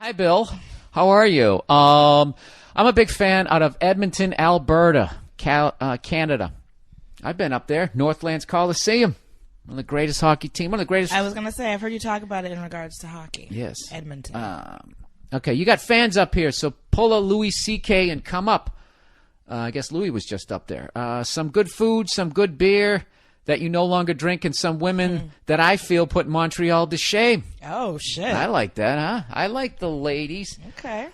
Hi, Bill. How are you? I'm a big fan out of Edmonton, Alberta, Canada. I've been up there, Northlands Coliseum. One of the greatest hockey team. One of the greatest. I was going to say, I've heard you talk about it in regards to hockey. Yes. Edmonton. Okay, you got fans up here, so pull a Louis C.K. and come up. I guess Louis was just up there. Some good food, some good beer that you no longer drink, and some women that I feel put Montreal to shame. Oh, shit. I like that, huh? I like the ladies. Okay.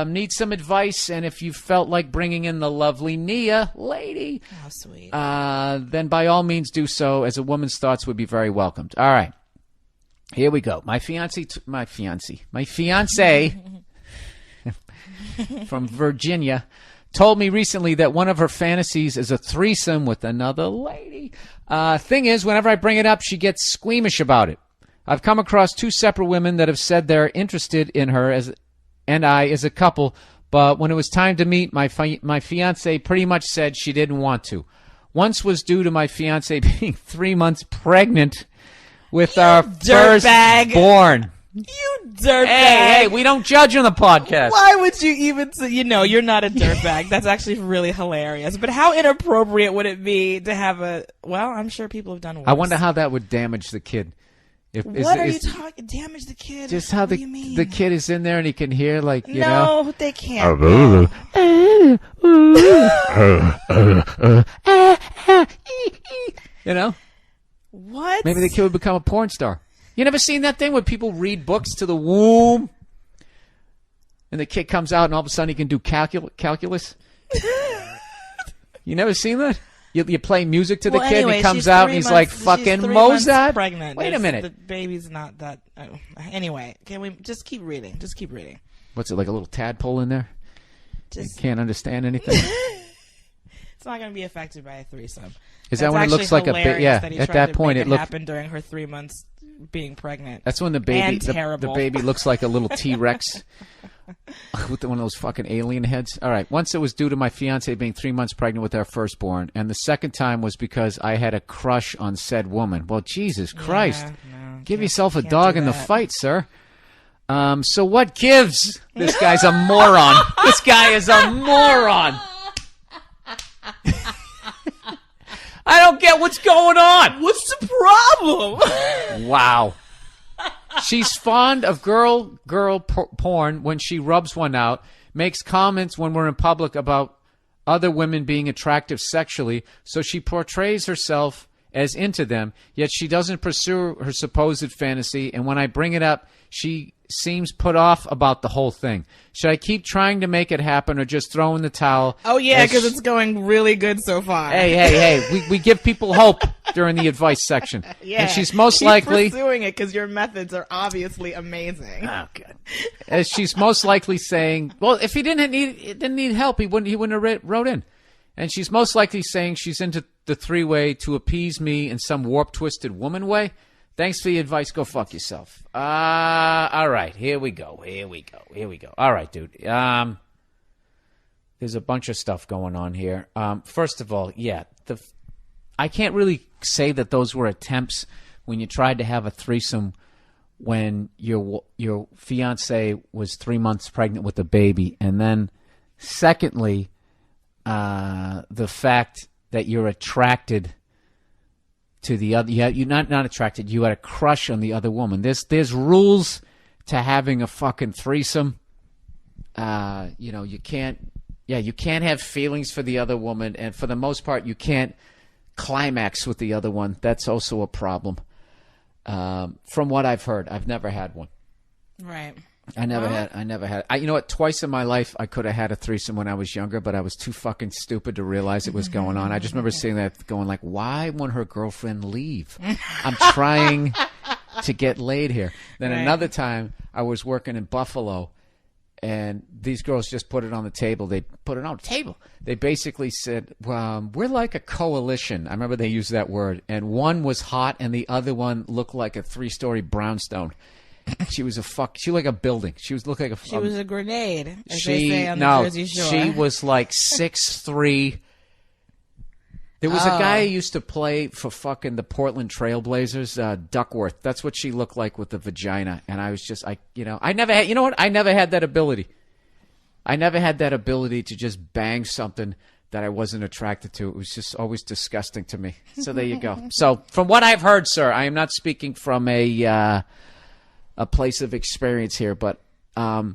Need some advice, and if you felt like bringing in the lovely Nia, lady, Oh, sweet. then by all means do so, as a woman's thoughts would be very welcomed. All right. Here we go. My fiance from Virginia told me recently that one of her fantasies is a threesome with another lady. Thing is, whenever I bring it up, she gets squeamish about it. I've come across two separate women that have said they're interested in her and I as a couple, but when it was time to meet, my fiance pretty much said she didn't want to. Once was due to my fiance being 3 months pregnant with our firstborn. You dirtbag. Hey, we don't judge on the podcast. Why would you even say, you're not a dirtbag. That's actually really hilarious. But how inappropriate would it be to have I'm sure people have done worse. I wonder how that would damage the kid. What are you talking? Damage the kid? Just how do you mean? the kid is in there and he can hear, like, you know. No, they can't. You know? What? Maybe the kid would become a porn star. You never seen that thing where people read books to the womb and the kid comes out and all of a sudden he can do calculus? You never seen that? You play music to the kid and he comes out and he's like fucking Mozart. Pregnant. Wait a minute. The baby's not that. Oh. Anyway, can we just keep reading? Just keep reading. What's it, like a little tadpole in there? You can't understand anything? It's not going to be affected by a threesome. Is that when it looks like a baby? Yeah, that at that point it happened during her 3 months being pregnant. That's when the baby the baby looks like a little T-Rex with one of those fucking alien heads. All right. Once it was due to my fiance being 3 months pregnant with our firstborn, and the second time was because I had a crush on said woman. Well, Jesus Christ. Give yourself a dog in the fight, sir. So what gives? This guy's a moron. This guy is a moron. I don't get what's going on. What's the problem? Wow. She's fond of girl porn when she rubs one out, makes comments when we're in public about other women being attractive sexually, so she portrays herself as into them, yet she doesn't pursue her supposed fantasy, and when I bring it up, she seems put off about the whole thing. Should I keep trying to make it happen or just throw in the towel? Oh, yeah, because it's going really good so far. Hey. We give people hope during the advice section. Yeah. And she's most likely pursuing it because your methods are obviously amazing. Oh, good. As she's most likely saying, well, if he didn't need help, he wouldn't have wrote in. And she's most likely saying she's into the three-way to appease me in some warped, twisted woman way. Thanks for the advice. Go fuck yourself. All right. Here we go. All right, dude. There's a bunch of stuff going on here. First of all, yeah, I can't really say that those were attempts when you tried to have a threesome when your fiance was 3 months pregnant with a baby. And then, secondly, the fact that you're attracted to the other, you're not attracted. You had a crush on the other woman. There's rules to having a fucking threesome. You can't have feelings for the other woman, and for the most part, you can't climax with the other one. That's also a problem. From what I've heard, I've never had one. Right. I never had. You know what? Twice in my life, I could have had a threesome when I was younger, but I was too fucking stupid to realize it was going on. I just remember seeing that going like, why won't her girlfriend leave? I'm trying to get laid here. Then another time, I was working in Buffalo, and these girls just put it on the table. They put it on the table. They basically said, we're like a coalition. I remember they used that word. And one was hot, and the other one looked like a 3-story brownstone. She was she like a building. She was looked like she was a grenade, as they say on the Jersey Shore. She was like 6'3", There was a guy who used to play for fucking the Portland Trailblazers, Duckworth. That's what she looked like with the vagina. And I was just, I never had, you know what? I never had that ability. I never had that ability to just bang something that I wasn't attracted to. It was just always disgusting to me. So there you go. So from what I've heard, sir, I am not speaking from a place of experience here, but I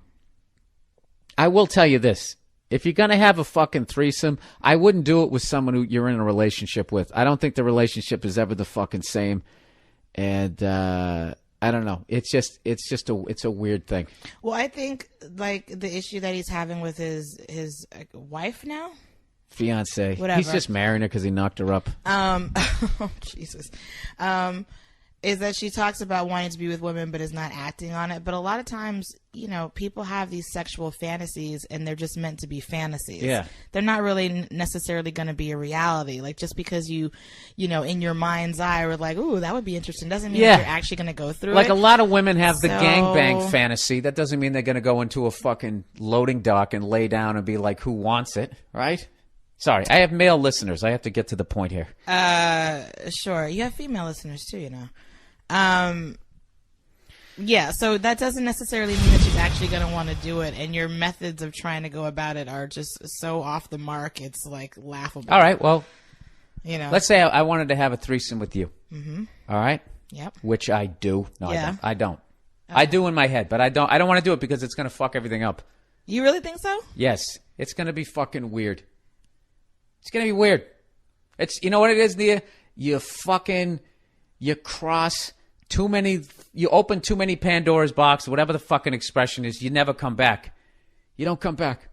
will tell you this. If you're going to have a fucking threesome, I wouldn't do it with someone who you're in a relationship with. I don't think the relationship is ever the fucking same. And I don't know. It's a weird thing. Well, I think like the issue that he's having with his wife now, fiance, whatever. He's just marrying her because he knocked her up. Oh, Jesus. Is that she talks about wanting to be with women but is not acting on it. But a lot of times, people have these sexual fantasies and they're just meant to be fantasies. Yeah. They're not really necessarily going to be a reality. Like just because you in your mind's eye were like, ooh, that would be interesting, doesn't mean that you're actually going to go through it. Like a lot of women have the gangbang fantasy. That doesn't mean they're going to go into a fucking loading dock and lay down and be like, who wants it, right? Sorry, I have male listeners. I have to get to the point here. Sure. You have female listeners too, Yeah, so that doesn't necessarily mean that she's actually going to want to do it, and your methods of trying to go about it are just so off the mark, it's like laughable. All right, well, let's say I wanted to have a threesome with you. Mm-hmm. All right? Yep. Which I do. No, yeah. I don't. I do in my head, but I don't want to do it because it's going to fuck everything up. You really think so? Yes. It's going to be fucking weird. It's going to be weird. It's, you know what it is, Nia? You cross too many, you open too many Pandora's box, whatever the fucking expression is, you never come back. You don't come back.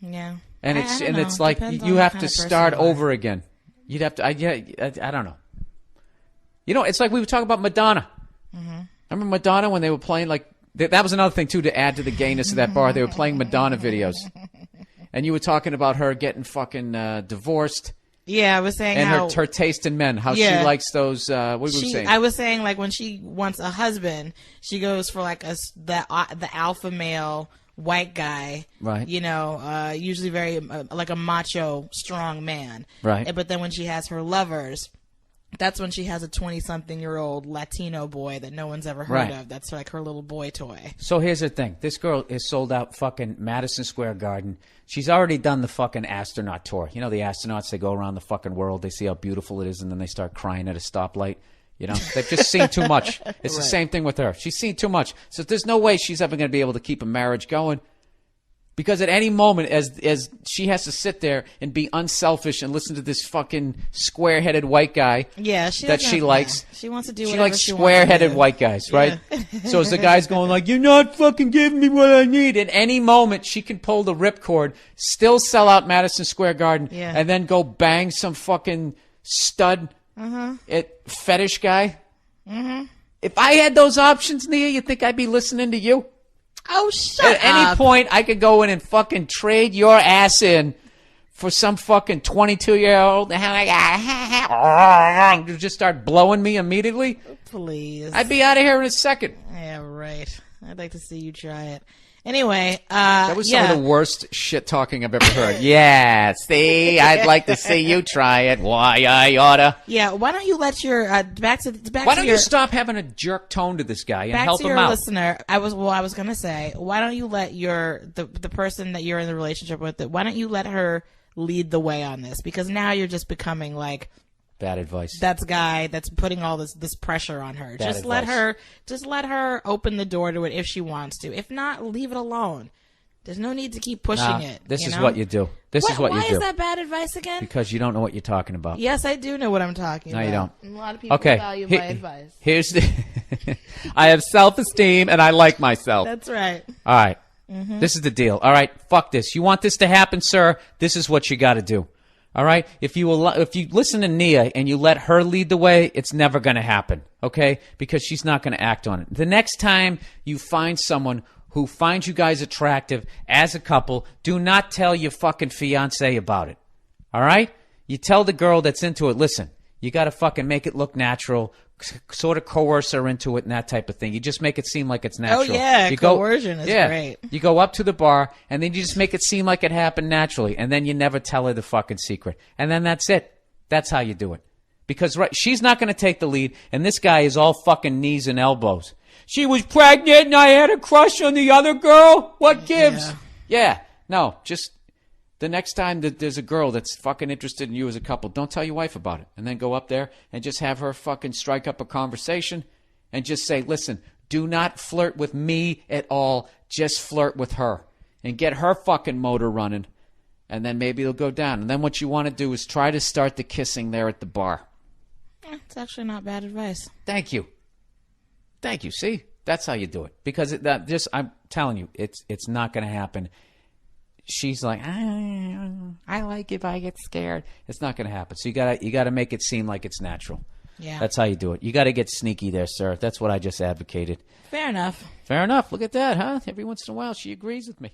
Yeah. And it's like you have to start over again. You'd have to, I don't know. It's like we were talking about Madonna. Mm-hmm. Remember Madonna when they were playing, like, that was another thing too to add to the gayness of that bar. They were playing Madonna videos. And you were talking about her getting fucking divorced. Yeah, I was saying and how her taste in men, how she likes those. What were we saying? I was saying like when she wants a husband, she goes for like the alpha male white guy, right? Usually very like a macho, strong man, right? But then when she has her lovers, that's when she has a 20-something-year-old Latino boy that no one's ever heard of. That's like her little boy toy. So here's the thing. This girl is sold out fucking Madison Square Garden. She's already done the fucking astronaut tour. You know the astronauts, they go around the fucking world. They see how beautiful it is, and then they start crying at a stoplight. They've just seen too much. It's the same thing with her. She's seen too much. So there's no way she's ever going to be able to keep a marriage going. Because at any moment, as she has to sit there and be unselfish and listen to this fucking square-headed white guy that she likes. She wants to do whatever she likes she square-headed white guys, right? So as the guy's going like, you're not fucking giving me what I need. At any moment, she can pull the ripcord, still sell out Madison Square Garden, and then go bang some fucking stud fetish guy. Mm-hmm. If I had those options, Nia, you think I'd be listening to you? Oh, shut up. At any point, I could go in and fucking trade your ass in for some fucking 22-year-old. Just start blowing me immediately. Please. I'd be out of here in a second. Yeah, right. I'd like to see you try it. Anyway, that was some of the worst shit talking I've ever heard. Yeah, see, I'd like to see you try it. Why I oughta. Yeah, why don't you let your Why don't you stop having a jerk tone to this guy and help him out? Back to your listener. I was gonna say, why don't you let the person that you're in the relationship with, why don't you let her lead the way on this? Because now you're just becoming like bad advice. That's guy that's putting all this pressure on her. Just let her open the door to it if she wants to. If not, leave it alone. There's no need to keep pushing it. This is what you do. This is what you do. Why is that bad advice again? Because you don't know what you're talking about. Yes, I do know what I'm talking about. No, you don't. A lot of people value my advice. Here's the I have self-esteem and I like myself. That's right. All right. Mm-hmm. This is the deal. All right. Fuck this. You want this to happen, sir? This is what you got to do. All right? If you listen to Nia and you let her lead the way, it's never going to happen, okay? Because she's not going to act on it. The next time you find someone who finds you guys attractive as a couple, do not tell your fucking fiancé about it, all right? You tell the girl that's into it, listen, you got to fucking make it look natural, sort of coerce her into it and that type of thing. You just make it seem like it's natural. Oh, yeah, coercion is great. You go up to the bar, and then you just make it seem like it happened naturally, and then you never tell her the fucking secret. And then that's it. That's how you do it. Because she's not going to take the lead, and this guy is all fucking knees and elbows. She was pregnant and I had a crush on the other girl? What gives? Yeah. No, just the next time that there's a girl that's fucking interested in you as a couple, don't tell your wife about it. And then go up there and just have her fucking strike up a conversation and just say, listen, do not flirt with me at all. Just flirt with her and get her fucking motor running. And then maybe it'll go down. And then what you want to do is try to start the kissing there at the bar. It's actually not bad advice. Thank you. Thank you. See, that's how you do it. Because I'm telling you, it's not going to happen. She's like, I like if I get scared. It's not going to happen. So you gotta make it seem like it's natural. Yeah, that's how you do it. You got to get sneaky there, sir. That's what I just advocated. Fair enough. Fair enough. Look at that, huh? Every once in a while, she agrees with me.